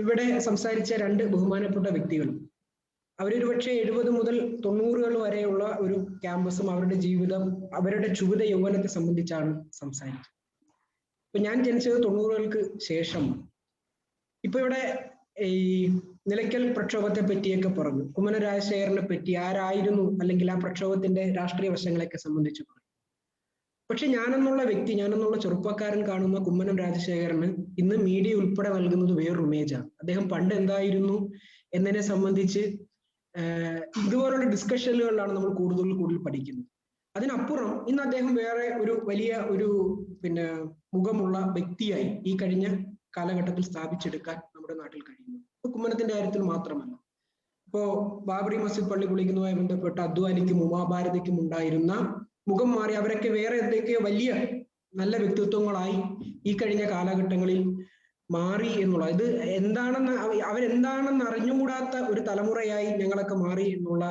ഇവിടെ സംസാരിച്ച രണ്ട് ബഹുമാനപ്പെട്ട വ്യക്തികളും അവരൊരു പക്ഷേ 70 മുതൽ 90 വരെയുള്ള ഒരു ക്യാമ്പസും അവരുടെ ജീവിതം, അവരുടെ ക്ഷുഭിത യൗവനത്തെ സംബന്ധിച്ചാണ് സംസാരിച്ചത്. ഇപ്പൊ ഞാൻ ജനിച്ചത് 90-കൾക്ക് ശേഷമാണ്. ഇപ്പൊ ഇവിടെ ഈ നിലയ്ക്കൽ പ്രക്ഷോഭത്തെ പറ്റിയൊക്കെ പറഞ്ഞു, കുമ്മനം രാജശേഖരനെ പറ്റി, ആരായിരുന്നു അല്ലെങ്കിൽ ആ പ്രക്ഷോഭത്തിന്റെ രാഷ്ട്രീയ വശങ്ങളെയൊക്കെ സംബന്ധിച്ച് പറഞ്ഞു. പക്ഷെ ഞാനെന്നുള്ള വ്യക്തി, ഞാനെന്നുള്ള ചെറുപ്പക്കാരൻ കാണുന്ന കുമ്മനം രാജശേഖരന് ഇന്ന് മീഡിയ ഉൾപ്പെടെ നൽകുന്നത് വേറൊരു ഇമേജാണ്. അദ്ദേഹം പണ്ട് എന്തായിരുന്നു എന്നതിനെ സംബന്ധിച്ച് ഇതുപോലുള്ള ഡിസ്കഷനുകളിലാണ് നമ്മൾ കൂടുതൽ പഠിക്കുന്നത്. അതിനപ്പുറം ഇന്ന് അദ്ദേഹം വേറെ ഒരു വലിയ ഒരു മുഖമുള്ള വ്യക്തിയായി ഈ കഴിഞ്ഞ കാലഘട്ടത്തിൽ സ്ഥാപിച്ചെടുക്കാൻ നമ്മുടെ നാട്ടിൽ കഴിയുന്നു. ഇപ്പൊ കുമ്മനത്തിന്റെ കാര്യത്തിൽ മാത്രമല്ല, ഇപ്പോ ബാബറി മസ്ജിദ് പള്ളി പൊളിക്കുന്നതുമായി ബന്ധപ്പെട്ട് അദ്വാനിക്കും ഉമാഭാരതിക്കും ഉണ്ടായിരുന്ന മുഖം മാറി അവരൊക്കെ വേറെ എന്തൊക്കെയോ വലിയ നല്ല വ്യക്തിത്വങ്ങളായി ഈ കഴിഞ്ഞ കാലഘട്ടങ്ങളിൽ മാറി എന്നുള്ള ഇത് അവരെന്താണെന്ന് അറിഞ്ഞുകൂടാത്ത ഒരു തലമുറയായി ഞങ്ങളൊക്കെ മാറി എന്നുള്ള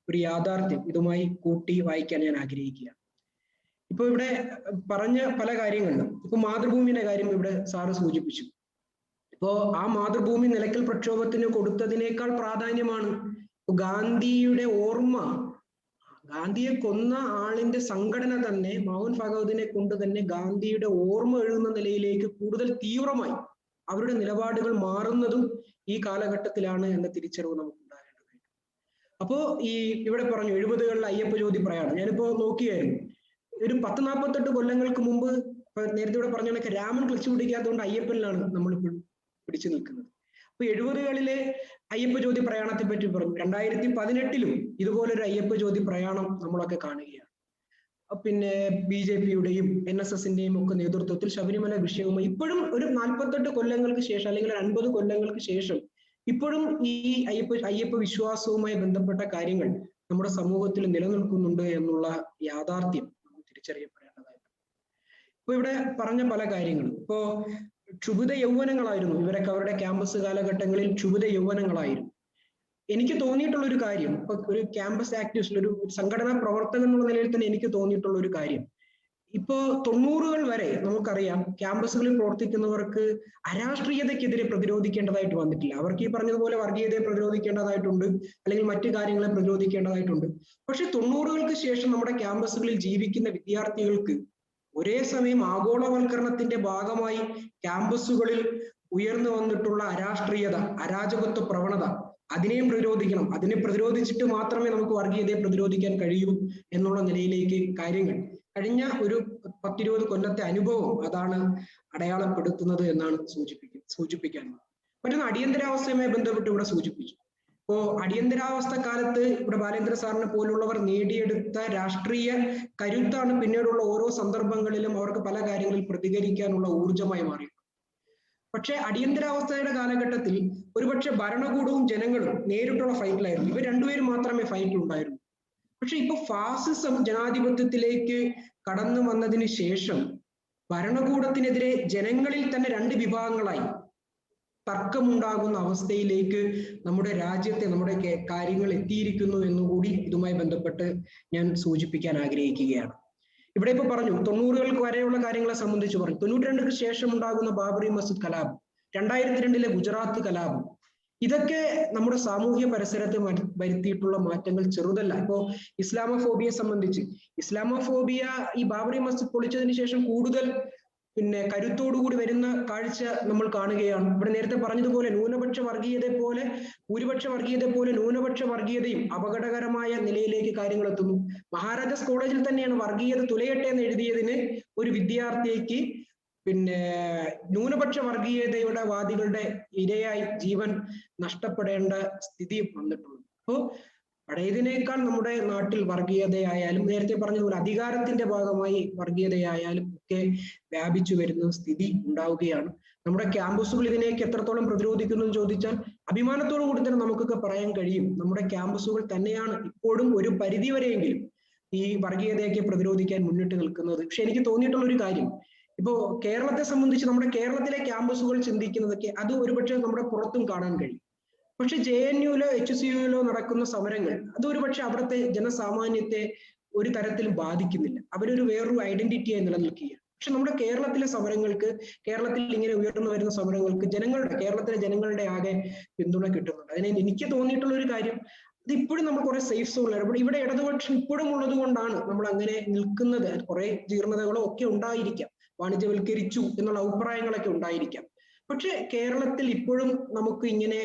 ഒരു യാഥാർത്ഥ്യം ഇതുമായി കൂട്ടി വായിക്കാൻ ഞാൻ ആഗ്രഹിക്കുക. ഇപ്പൊ ഇവിടെ പറഞ്ഞ പല കാര്യങ്ങളും, ഇപ്പൊ മാതൃഭൂമിയുടെ കാര്യം ഇവിടെ സാറ് സൂചിപ്പിച്ചു. ഇപ്പോ ആ മാതൃഭൂമി നിലയ്ക്കൽ പ്രക്ഷോഭത്തിന് കൊടുത്തതിനേക്കാൾ പ്രാധാന്യമാണ് ഗാന്ധിയുടെ ഓർമ്മ, ഗാന്ധിയെ കൊന്ന ആളിന്റെ സംഘടന തന്നെ മോഹൻ ഭഗവതിനെ കൊണ്ട് തന്നെ ഗാന്ധിയുടെ ഓർമ്മ എഴുതുന്ന നിലയിലേക്ക് കൂടുതൽ തീവ്രമായി അവരുടെ നിലപാടുകൾ മാറുന്നതും ഈ കാലഘട്ടത്തിലാണ് എന്ന തിരിച്ചറിവ് നമുക്ക് ഉണ്ടാകേണ്ടതായിട്ട്. അപ്പോ ഈ ഇവിടെ പറഞ്ഞു 70-കളിൽ അയ്യപ്പ ജ്യോതി പ്രയാണം. ഞാനിപ്പോ നോക്കിയായിരുന്നു, ഒരു 10-48 കൊല്ലങ്ങൾക്ക് മുമ്പ് നേരത്തെ ഇവിടെ പറഞ്ഞ കണക്ക് രാമൻ ക്ലച്ച് പിടിക്കാത്തതുകൊണ്ട് അയ്യപ്പനിലാണ് നമ്മൾ പിടിച്ചു നിൽക്കുന്നത്. അപ്പൊ 70-കളിലെ അയ്യപ്പ ജ്യോതി പ്രയാണത്തെ പറ്റി പറഞ്ഞു. 2018-ലും ഇതുപോലൊരു അയ്യപ്പ ജ്യോതി പ്രയാണം നമ്മളൊക്കെ കാണുകയാണ്. പിന്നെ BJP-യുടെയും NSSന്റെയും ഒക്കെ നേതൃത്വത്തിൽ ശബരിമല വിഷയവുമായി ഇപ്പോഴും ഒരു 48 കൊല്ലങ്ങൾക്ക് ശേഷം അല്ലെങ്കിൽ 50 കൊല്ലങ്ങൾക്ക് ശേഷം ഇപ്പോഴും ഈ അയ്യപ്പ വിശ്വാസവുമായി ബന്ധപ്പെട്ട കാര്യങ്ങൾ നമ്മുടെ സമൂഹത്തിൽ നിലനിൽക്കുന്നുണ്ട് എന്നുള്ള യാഥാർത്ഥ്യം നമ്മൾ തിരിച്ചറിയപ്പെടേണ്ടതായിട്ടുണ്ട്. ഇപ്പൊ ഇവിടെ പറഞ്ഞ പല കാര്യങ്ങളും, ഇപ്പോ ക്ഷുഭിത യൗവനങ്ങളായിരുന്നു ഇവരൊക്കെ, അവരുടെ ക്യാമ്പസ് കാലഘട്ടങ്ങളിൽ ക്ഷുഭിത യൗവനങ്ങളായിരുന്നു. എനിക്ക് തോന്നിയിട്ടുള്ള ഒരു കാര്യം, ഇപ്പൊ ഒരു ക്യാമ്പസ് ആക്ടിവിസ്റ്റ്, ഒരു സംഘടനാ പ്രവർത്തകൻ എന്നുള്ള നിലയിൽ തന്നെ എനിക്ക് തോന്നിയിട്ടുള്ള ഒരു കാര്യം, ഇപ്പോ 90-കൾ വരെ നമുക്കറിയാം ക്യാമ്പസുകളിൽ പ്രവർത്തിക്കുന്നവർക്ക് അരാഷ്ട്രീയതയ്ക്കെതിരെ പ്രതിരോധിക്കേണ്ടതായിട്ട് വന്നിട്ടില്ല. അവർക്ക് ഈ പറഞ്ഞതുപോലെ വർഗീയതയെ പ്രതിരോധിക്കേണ്ടതായിട്ടുണ്ട്, അല്ലെങ്കിൽ മറ്റു കാര്യങ്ങളെ പ്രതിരോധിക്കേണ്ടതായിട്ടുണ്ട്. പക്ഷെ 90-കൾക്ക് ശേഷം നമ്മുടെ ക്യാമ്പസുകളിൽ ജീവിക്കുന്ന വിദ്യാർത്ഥികൾക്ക് ഒരേ സമയം ആഗോളവൽക്കരണത്തിന്റെ ഭാഗമായി ക്യാമ്പസുകളിൽ ഉയർന്നു വന്നിട്ടുള്ള അരാഷ്ട്രീയത, അരാജകത്വ പ്രവണത, അതിനെയും പ്രതിരോധിക്കണം. അതിനെ പ്രതിരോധിച്ചിട്ട് മാത്രമേ നമുക്ക് വർഗീയതയെ പ്രതിരോധിക്കാൻ കഴിയൂ എന്നുള്ള നിലയിലേക്ക് കാര്യങ്ങൾ കഴിഞ്ഞ ഒരു 10-20 കൊല്ലത്തെ അനുഭവം അതാണ് അടയാളപ്പെടുത്തുന്നത് എന്നാണ് സൂചിപ്പിക്കാനുള്ളത്. മറ്റൊന്ന് അടിയന്തരാവസ്ഥയുമായി ബന്ധപ്പെട്ട് ഇവിടെ സൂചിപ്പിച്ചു. ഇപ്പോ അടിയന്തരാവസ്ഥ കാലത്ത് ഇവിടെ ബാലേന്ദ്ര സാറിനെ പോലുള്ളവർ നേടിയെടുത്ത രാഷ്ട്രീയ കരുത്താണ് പിന്നീടുള്ള ഓരോ സന്ദർഭങ്ങളിലും അവർക്ക് പല കാര്യങ്ങളിൽ പ്രതികരിക്കാനുള്ള ഊർജമായി മാറി. പക്ഷെ അടിയന്തരാവസ്ഥയുടെ കാലഘട്ടത്തിൽ ഒരുപക്ഷെ ഭരണകൂടവും ജനങ്ങളും നേരിട്ടുള്ള ഫൈറ്റിലായിരുന്നു. ഇവർ രണ്ടുപേരും മാത്രമേ ഫൈറ്റിൽ ഉണ്ടായിരുന്നു. പക്ഷെ ഇപ്പൊ ഫാസിസം ജനാധിപത്യത്തിലേക്ക് കടന്നു വന്നതിന് ശേഷം ഭരണകൂടത്തിനെതിരെ ജനങ്ങളിൽ തന്നെ രണ്ട് വിഭാഗങ്ങളായി തർക്കമുണ്ടാകുന്ന അവസ്ഥയിലേക്ക് നമ്മുടെ രാജ്യത്തെ, നമ്മുടെ കാര്യങ്ങൾ എത്തിയിരിക്കുന്നു എന്നുകൂടി ഇതുമായി ബന്ധപ്പെട്ട് ഞാൻ സൂചിപ്പിക്കാൻ ആഗ്രഹിക്കുകയാണ്. ഇവിടെ ഇപ്പൊ പറഞ്ഞു 90-കൾക്ക് വരെയുള്ള കാര്യങ്ങളെ സംബന്ധിച്ച് പറഞ്ഞു. 92-ക്ക് ശേഷം ഉണ്ടാകുന്ന ബാബറി മസ്ജിദ് കലാപം, 2002-ലെ ഗുജറാത്ത് കലാപം, ഇതൊക്കെ നമ്മുടെ സാമൂഹ്യ പരിസരത്ത് വരുത്തിയിട്ടുള്ള മാറ്റങ്ങൾ ചെറുതല്ല. ഇപ്പോ ഇസ്ലാമോഫോബിയെ സംബന്ധിച്ച്, ഇസ്ലാമോഫോബിയ ഈ ബാബറി മസ്ജിദ് പൊളിച്ചതിന് ശേഷം കൂടുതൽ കരുത്തോടുകൂടി വരുന്ന കാഴ്ച നമ്മൾ കാണുകയാണ്. ഇവിടെ നേരത്തെ പറഞ്ഞതുപോലെ ന്യൂനപക്ഷ വർഗീയതയെ പോലെ ഭൂരിപക്ഷ വർഗീയതയെ പോലെ ന്യൂനപക്ഷ വർഗീയതയും അപകടകരമായ നിലയിലേക്ക് കാര്യങ്ങൾ എത്തുന്നു. മഹാരാജാസ് കോളേജിൽ തന്നെയാണ് വർഗീയത തുലയട്ടെ എന്ന് എഴുതിയതിന് ഒരു വിദ്യാർത്ഥിക്ക് ന്യൂനപക്ഷ വർഗീയതയുടെ വാദികളുടെ ഇരയായി ജീവൻ നഷ്ടപ്പെടേണ്ട സ്ഥിതി വന്നിട്ടുള്ളത്. അപ്പോ പഴയതിനേക്കാൾ നമ്മുടെ നാട്ടിൽ വർഗീയതയായാലും നേരത്തെ പറഞ്ഞതുപോലെ അധികാരത്തിന്റെ ഭാഗമായി വർഗീയതയായാലും ഒക്കെ വ്യാപിച്ചു വരുന്ന സ്ഥിതി ഉണ്ടാവുകയാണ്. നമ്മുടെ ക്യാമ്പസുകൾ ഇതിനെയൊക്കെ എത്രത്തോളം പ്രതിരോധിക്കുന്നു എന്ന് ചോദിച്ചാൽ അഭിമാനത്തോടു കൂടി തന്നെ നമുക്കൊക്കെ പറയാൻ കഴിയും, നമ്മുടെ ക്യാമ്പസുകൾ തന്നെയാണ് ഇപ്പോഴും ഒരു പരിധി വരെയെങ്കിലും ഈ വർഗീയതയൊക്കെ പ്രതിരോധിക്കാൻ മുന്നിട്ട് നിൽക്കുന്നത്. പക്ഷെ എനിക്ക് തോന്നിയിട്ടുള്ള ഒരു കാര്യം, ഇപ്പോ കേരളത്തെ സംബന്ധിച്ച് നമ്മുടെ കേരളത്തിലെ ക്യാമ്പസുകൾ ചിന്തിക്കുന്നതൊക്കെ അത് ഒരുപക്ഷെ നമ്മുടെ പുറത്തും കാണാൻ കഴിയും. പക്ഷെ JNUവിലോ HCUവിലോ നടക്കുന്ന സമരങ്ങൾ അത് ഒരുപക്ഷെ അവിടുത്തെ ജനസാമാന്യത്തെ ഒരു തരത്തിലും ബാധിക്കുന്നില്ല. അവരൊരു വേറൊരു ഐഡന്റിറ്റിയായി നിലനിൽക്കുകയാണ്. പക്ഷെ നമ്മുടെ കേരളത്തിലെ സമരങ്ങൾക്ക്, കേരളത്തിൽ ഇങ്ങനെ ഉയർന്നു വരുന്ന സമരങ്ങൾക്ക് കേരളത്തിലെ ജനങ്ങളുടെ ആകെ പിന്തുണ കിട്ടുന്നുണ്ട്. അതിന് എനിക്ക് തോന്നിയിട്ടുള്ള ഒരു കാര്യം, ഇത് ഇപ്പോഴും നമ്മൾ കുറെ സേഫ് സോണിലാണ്. ഇവിടെ ഇടതുപക്ഷം ഇപ്പോഴും ഉള്ളത് കൊണ്ടാണ് നമ്മൾ അങ്ങനെ നിൽക്കുന്നത്. കുറെ ജീർണതകളോ ഒക്കെ ഉണ്ടായിരിക്കാം, വാണിജ്യവൽക്കരിച്ചു എന്നുള്ള അഭിപ്രായങ്ങളൊക്കെ ഉണ്ടായിരിക്കാം. പക്ഷെ കേരളത്തിൽ ഇപ്പോഴും നമുക്ക് ഇങ്ങനെ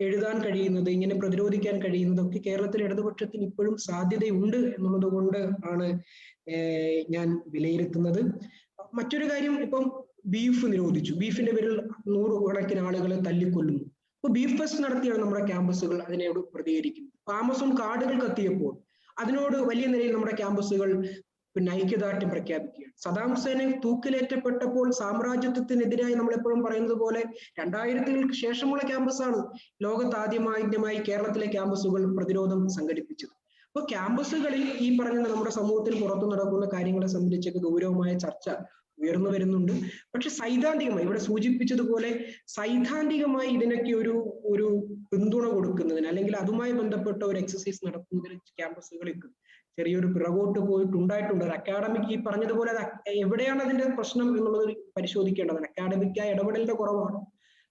എഴുതാൻ കഴിയുന്നത്, ഇങ്ങനെ പ്രതിരോധിക്കാൻ കഴിയുന്നതൊക്കെ കേരളത്തിലെ ഇടതുപക്ഷത്തിന് ഇപ്പോഴും സാധ്യതയുണ്ട് എന്നുള്ളത് കൊണ്ട് ആണ് ഞാൻ വിലയിരുത്തുന്നത്. മറ്റൊരു കാര്യം, ഇപ്പം ബീഫ് നിരോധിച്ചു, ബീഫിന്റെ പേരിൽ നൂറുകണക്കിന് ആളുകളെ തല്ലിക്കൊല്ലുന്നു. അപ്പൊ ബീഫ് ഫെസ്റ്റ് നടത്തിയാണ് നമ്മുടെ ക്യാമ്പസുകൾ അതിനോട് പ്രതികരിക്കുന്നത്. ആമസോൺ കാർഡുകൾ കത്തിയപ്പോൾ അതിനോട് വലിയ നിലയിൽ നമ്മുടെ ക്യാമ്പസുകൾ പിന്നെ ഐക്യദാർഢ്യം പ്രഖ്യാപിക്കുകയാണ്. സദാം ഹുസൈനെ തൂക്കിലേറ്റപ്പെട്ടപ്പോൾ സാമ്രാജ്യത്വത്തിനെതിരായി നമ്മളെപ്പോഴും പറയുന്നത് പോലെ 2000-കൾക്ക് ശേഷമുള്ള ക്യാമ്പസാണ് ലോകത്ത് ആദ്യമായി കേരളത്തിലെ ക്യാമ്പസുകൾ പ്രതിരോധം സംഘടിപ്പിച്ചത്. അപ്പൊ ക്യാമ്പസുകളിൽ ഈ പറഞ്ഞ നമ്മുടെ സമൂഹത്തിൽ പുറത്തു നടക്കുന്ന കാര്യങ്ങളെ സംബന്ധിച്ചൊക്കെ ഗൗരവമായ ചർച്ച ഉയർന്നു വരുന്നുണ്ട്. പക്ഷെ സൈദ്ധാന്തികമായി ഇവിടെ സൂചിപ്പിച്ചതുപോലെ സൈദ്ധാന്തികമായി ഇതിനൊക്കെ ഒരു പിന്തുണ കൊടുക്കുന്നതിന്, അല്ലെങ്കിൽ അതുമായി ബന്ധപ്പെട്ട ഒരു എക്സസൈസ് നടത്തുന്നതിന് ക്യാമ്പസുകളിൽ ചെറിയൊരു പിറകോട്ട് പോയിട്ടുണ്ടായിട്ടുണ്ട്. അക്കാഡമിക്, ഈ പറഞ്ഞതുപോലെ എവിടെയാണ് അതിന്റെ പ്രശ്നം എന്നുള്ളത് പരിശോധിക്കേണ്ടതാണ്. അക്കാഡമിക്കായ ഇടപെടലിന്റെ കുറവാണോ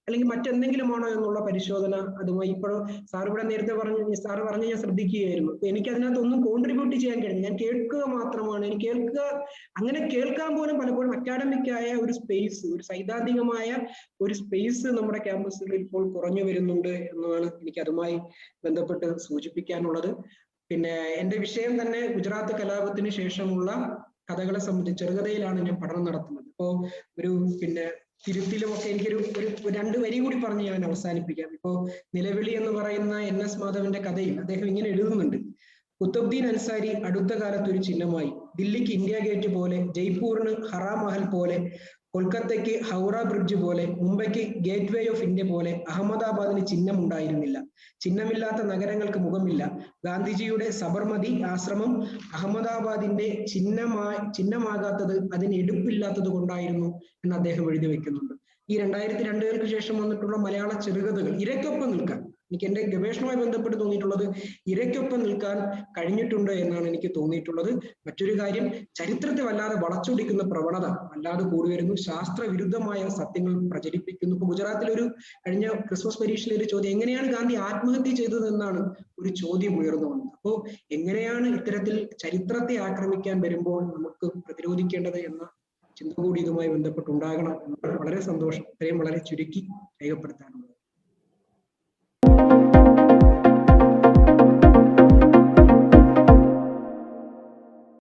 അല്ലെങ്കിൽ മറ്റെന്തെങ്കിലുമാണോ എന്നുള്ള പരിശോധന അതുമായി ഇപ്പോഴും സാർ ഇവിടെ നേരത്തെ പറഞ്ഞ് ഞാൻ ശ്രദ്ധിക്കുകയായിരുന്നു. എനിക്ക് അതിനകത്തൊന്നും കോൺട്രിബ്യൂട്ട് ചെയ്യാൻ കഴിയും, ഞാൻ കേൾക്കുക മാത്രമാണ്. എനിക്ക് അങ്ങനെ കേൾക്കാൻ പോലും പലപ്പോഴും അക്കാഡമിക്കായ ഒരു സ്പേസ്, ഒരു സൈദ്ധാന്തികമായ ഒരു സ്പേസ് നമ്മുടെ ക്യാമ്പസുകളിൽ ഇപ്പോൾ കുറഞ്ഞു വരുന്നുണ്ട് എന്നാണ് എനിക്ക് അതുമായി ബന്ധപ്പെട്ട് സൂചിപ്പിക്കാനുള്ളത്. പിന്നെ എന്റെ വിഷയം തന്നെ ഗുജറാത്ത് കലാപത്തിന് ശേഷമുള്ള കഥകളെ സംബന്ധിച്ച് ചെറുകഥയിലാണ് ഞാൻ പഠനം നടത്തുന്നത്. ഇപ്പോ ഒരു തിരുത്തിലും ഒക്കെ എനിക്കൊരു 2 വരി കൂടി പറഞ്ഞ് ഞാൻ അവസാനിപ്പിക്കാം. ഇപ്പോ നിലവിളി എന്ന് പറയുന്ന NS മാധവന്റെ കഥയിൽ അദ്ദേഹം ഇങ്ങനെ എഴുതുന്നുണ്ട്: കുത്തബ്ദീൻ അൻസാരി അടുത്ത കാലത്ത് ഒരു ചിഹ്നമായി. ദില്ലിക്ക് ഇന്ത്യ ഗേറ്റ് പോലെ, ജയ്പൂരിന് ഹറാമഹൽ പോലെ, കൊൽക്കത്തയ്ക്ക് ഹൗറ ബ്രിഡ്ജ് പോലെ, മുംബൈക്ക് ഗേറ്റ് വേ ഓഫ് ഇന്ത്യ പോലെ അഹമ്മദാബാദിന് ചിഹ്നമുണ്ടായിരുന്നില്ല. ചിഹ്നമില്ലാത്ത നഗരങ്ങൾക്ക് മുഖമില്ല. ഗാന്ധിജിയുടെ സബർമതി ആശ്രമം അഹമ്മദാബാദിന്റെ ചിഹ്നമാകാത്തത് അതിന് എടുപ്പില്ലാത്തത് കൊണ്ടായിരുന്നു എന്ന് അദ്ദേഹം എഴുതി വെക്കുന്നുണ്ട്. ഈ 2002-കൾക്ക് ശേഷം വന്നിട്ടുള്ള മലയാള ചെറുകഥകൾ ഇരയ്ക്കൊപ്പം നിൽക്കാൻ, എനിക്ക് എന്റെ ഗവേഷണവുമായി ബന്ധപ്പെട്ട് തോന്നിയിട്ടുള്ളത് ഇരയ്ക്കൊപ്പം നിൽക്കാൻ കഴിഞ്ഞിട്ടുണ്ട് എന്നാണ് എനിക്ക് തോന്നിയിട്ടുള്ളത്. മറ്റൊരു കാര്യം, ചരിത്രത്തെ വല്ലാതെ വളച്ചൊടിക്കുന്ന പ്രവണത വല്ലാതെ കൂടി വരുന്നു. ശാസ്ത്രവിരുദ്ധമായ സത്യങ്ങൾ പ്രചരിപ്പിക്കുന്നു. ഇപ്പൊ ഗുജറാത്തിലെ കഴിഞ്ഞ ക്രിസ്മസ് പരീക്ഷയിലെ ഒരു ചോദ്യം, എങ്ങനെയാണ് ഗാന്ധി ആത്മഹത്യ ചെയ്തതെന്നാണ് ഒരു ചോദ്യം ഉയർന്നു വന്നത്. അപ്പോൾ എങ്ങനെയാണ് ഇത്തരത്തിൽ ചരിത്രത്തെ ആക്രമിക്കാൻ വരുമ്പോൾ നമുക്ക് പ്രതിരോധിക്കേണ്ടത് എന്ന ചിന്ത കൂടി ഇതുമായി ബന്ധപ്പെട്ടുണ്ടാകണം. വളരെ സന്തോഷം. ഇത്രയും വളരെ ചുരുക്കി രേഖപ്പെടുത്താനും